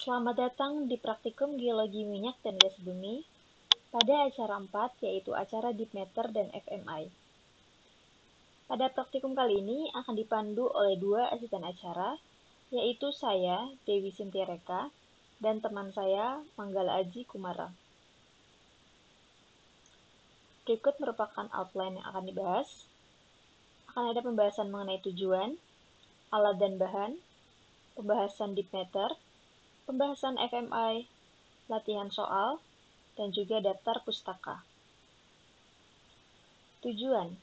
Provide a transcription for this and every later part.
Selamat datang di Praktikum Geologi Minyak dan Gas Bumi pada acara 4, yaitu acara Deep Matter dan FMI. Pada praktikum kali ini akan dipandu oleh dua asisten acara, yaitu saya, Dewi Sintiareka, dan teman saya, Manggala Aji Kumara. Berikut merupakan outline yang akan dibahas. Akan ada pembahasan mengenai tujuan, alat dan bahan, pembahasan Deep Matter, pembahasan FMI, latihan soal, dan juga daftar pustaka. Tujuan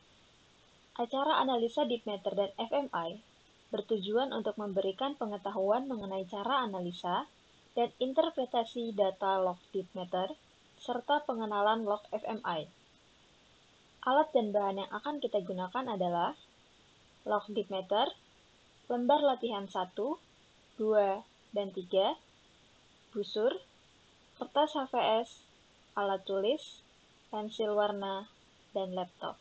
acara analisa Deep Matter dan FMI bertujuan untuk memberikan pengetahuan mengenai cara analisa dan interpretasi data log Deep Matter serta pengenalan log FMI. Alat dan bahan yang akan kita gunakan adalah log Deep Matter, lembar latihan 1, 2, dan 3, busur, kertas HVS, alat tulis, pensil warna, dan laptop.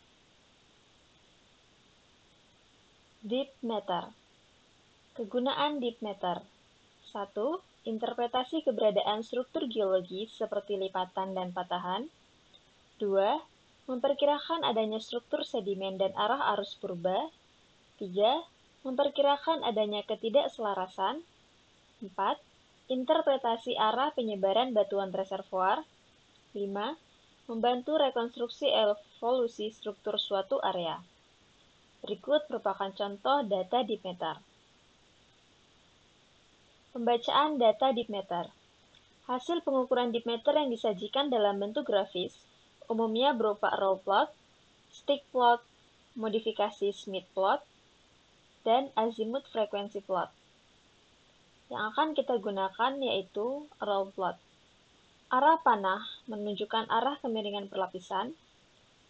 Deep Matter. Kegunaan Deep Matter. 1. Interpretasi keberadaan struktur geologis seperti lipatan dan patahan. 2. Memperkirakan adanya struktur sedimen dan arah arus purba. 3. Memperkirakan adanya ketidakselarasan. 4. Interpretasi arah penyebaran batuan reservoir. 5. Membantu rekonstruksi evolusi struktur suatu area. Berikut merupakan contoh data Deep Matter. Pembacaan data Deep Matter. Hasil pengukuran Deep Matter yang disajikan dalam bentuk grafis, umumnya berupa row plot, stick plot, modifikasi Smith plot, dan azimuth frequency plot. Yang akan kita gunakan yaitu row plot. Arah panah menunjukkan arah kemiringan perlapisan,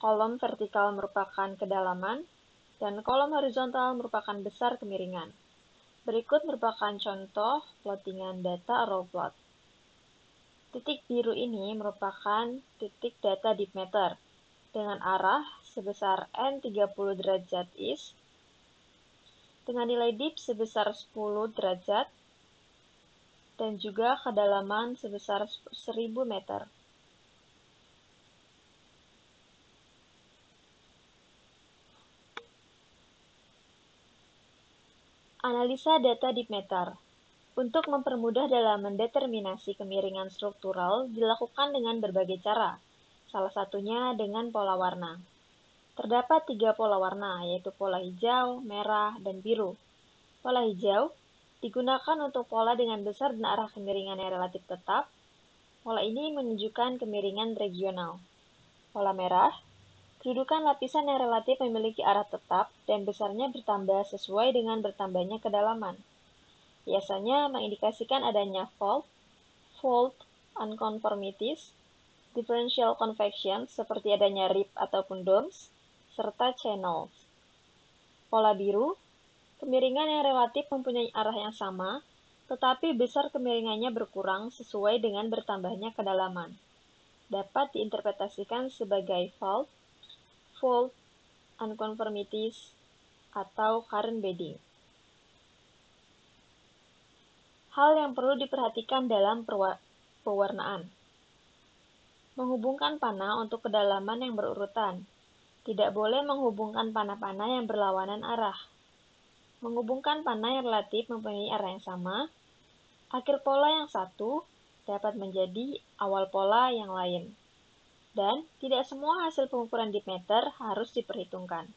kolom vertikal merupakan kedalaman, dan kolom horizontal merupakan besar kemiringan. Berikut merupakan contoh plottingan data row plot. Titik biru ini merupakan titik data Deep Matter dengan arah sebesar N30 derajat east dengan nilai deep sebesar 10 derajat dan juga kedalaman sebesar 1000 meter. Analisa data Deep Matter. Untuk mempermudah dalam mendeterminasi kemiringan struktural dilakukan dengan berbagai cara, salah satunya dengan pola warna. Terdapat 3 pola warna, yaitu pola hijau, merah, dan biru. Pola hijau digunakan untuk pola dengan besar dan arah kemiringan yang relatif tetap. Pola ini menunjukkan kemiringan regional. Pola merah, kedudukan lapisan yang relatif memiliki arah tetap dan besarnya bertambah sesuai dengan bertambahnya kedalaman. Biasanya mengindikasikan adanya fault unconformities, differential convection seperti adanya rip ataupun domes, serta channels. Pola biru, kemiringan yang relatif mempunyai arah yang sama, tetapi besar kemiringannya berkurang sesuai dengan bertambahnya kedalaman. Dapat diinterpretasikan sebagai fault unconformities, atau current bedding. Hal yang perlu diperhatikan dalam pewarnaan. Menghubungkan panah untuk kedalaman yang berurutan. Tidak boleh menghubungkan panah-panah yang berlawanan arah. Menghubungkan panah yang relatif mempunyai arah yang sama. Akhir pola yang satu dapat menjadi awal pola yang lain. Dan tidak semua hasil pengukuran Deep Matter harus diperhitungkan.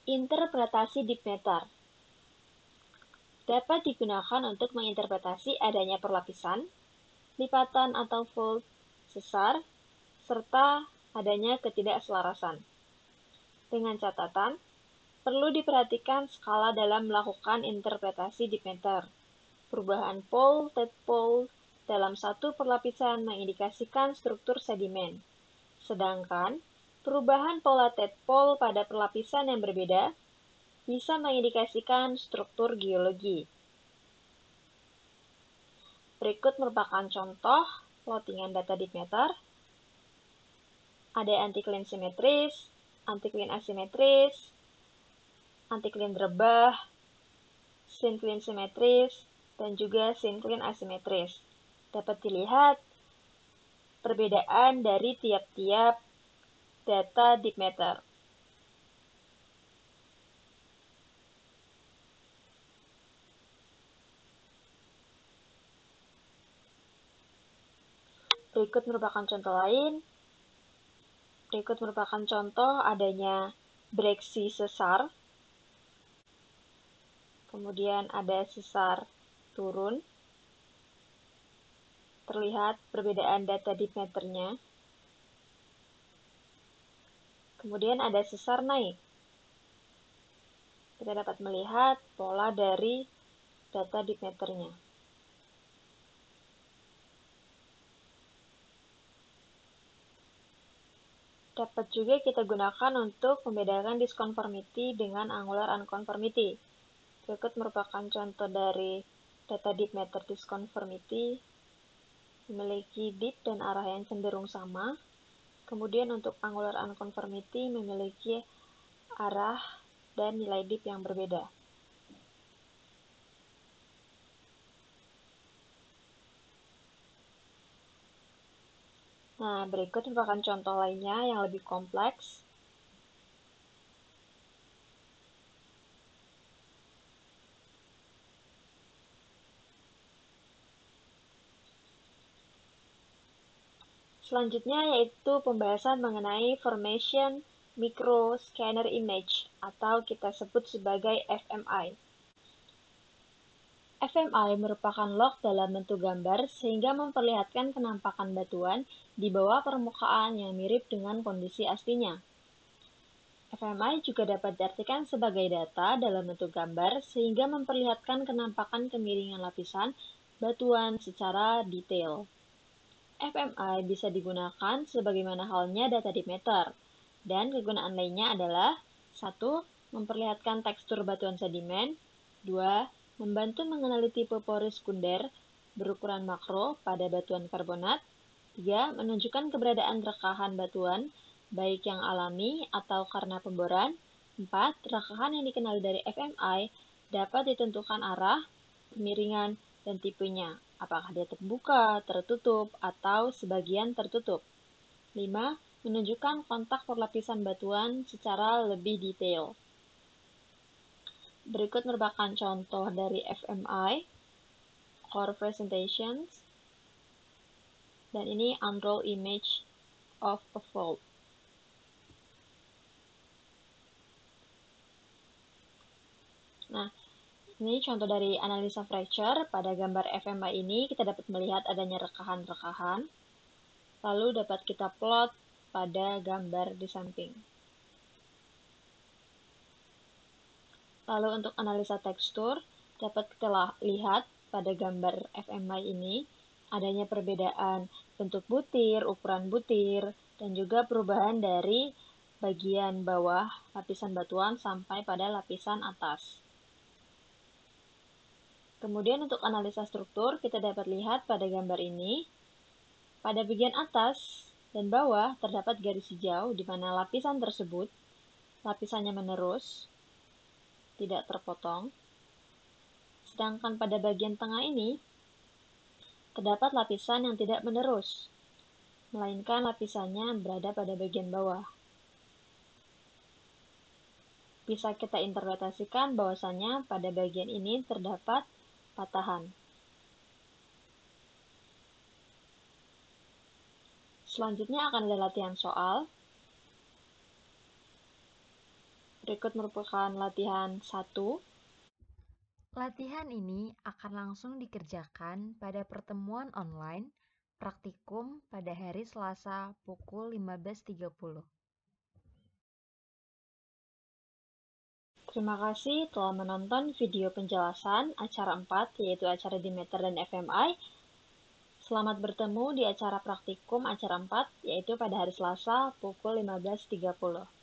Interpretasi Deep Matter dapat digunakan untuk menginterpretasi adanya perlapisan, lipatan atau fault, sesar, serta adanya ketidakselarasan. Dengan catatan, perlu diperhatikan skala dalam melakukan interpretasi Deep Matter. Perubahan pole dalam satu perlapisan mengindikasikan struktur sedimen, sedangkan perubahan pola tadpole pada perlapisan yang berbeda bisa mengindikasikan struktur geologi. Berikut merupakan contoh plottingan data Deep Matter. Ada anticline simetris, anticline asimetris, anticline rebah, syncline simetris, dan juga sinkron asimetris. Dapat dilihat perbedaan dari tiap-tiap data deep matter. Berikut merupakan contoh lain. Berikut merupakan contoh adanya breaksi sesar. Kemudian ada sesar turun. Terlihat perbedaan data deep matter-nya. Kemudian ada sesar naik. Kita dapat melihat pola dari data deep matter-nya. Dapat juga kita gunakan untuk membedakan disconformity dengan angular unconformity. Berikut merupakan contoh dari data deep matter disconformity, memiliki dip dan arah yang cenderung sama. Kemudian untuk angular unconformity memiliki arah dan nilai dip yang berbeda. Nah, berikut merupakan contoh lainnya yang lebih kompleks. Selanjutnya yaitu pembahasan mengenai Formation Micro Scanner Image atau kita sebut sebagai FMI. FMI merupakan log dalam bentuk gambar sehingga memperlihatkan penampakan batuan di bawah permukaan yang mirip dengan kondisi aslinya. FMI juga dapat diartikan sebagai data dalam bentuk gambar sehingga memperlihatkan kenampakan kemiringan lapisan batuan secara detail. FMI bisa digunakan sebagaimana halnya data deep matter, dan kegunaan lainnya adalah 1. Memperlihatkan tekstur batuan sedimen. 2. Membantu mengenali tipe pori sekunder berukuran makro pada batuan karbonat. 3. Menunjukkan keberadaan rekahan batuan, baik yang alami atau karena pemboran. 4. Rekahan yang dikenali dari FMI dapat ditentukan arah, kemiringan, dan tipenya. Apakah dia terbuka, tertutup, atau sebagian tertutup. 5. Menunjukkan kontak perlapisan batuan secara lebih detail. Berikut merupakan contoh dari FMI, core presentations, dan ini unroll image of a fault. Nah, ini contoh dari analisa fracture. Pada gambar FMI ini kita dapat melihat adanya rekahan-rekahan. Lalu dapat kita plot pada gambar di samping. Lalu untuk analisa tekstur, dapat kita lihat pada gambar FMI ini adanya perbedaan bentuk butir, ukuran butir, dan juga perubahan dari bagian bawah lapisan batuan sampai pada lapisan atas. Kemudian untuk analisa struktur, kita dapat lihat pada gambar ini, pada bagian atas dan bawah terdapat garis hijau di mana lapisan tersebut, lapisannya menerus, tidak terpotong. Sedangkan pada bagian tengah ini, terdapat lapisan yang tidak menerus, melainkan lapisannya berada pada bagian bawah. Bisa kita interpretasikan bahwasannya pada bagian ini terdapat patahan. Selanjutnya akan ada latihan soal. Berikut merupakan latihan 1. Latihan ini akan langsung dikerjakan pada pertemuan online praktikum pada hari Selasa pukul 15.30. Terima kasih telah menonton video penjelasan acara 4, yaitu acara deep matter dan FMI. Selamat bertemu di acara praktikum acara 4, yaitu pada hari Selasa pukul 15.30.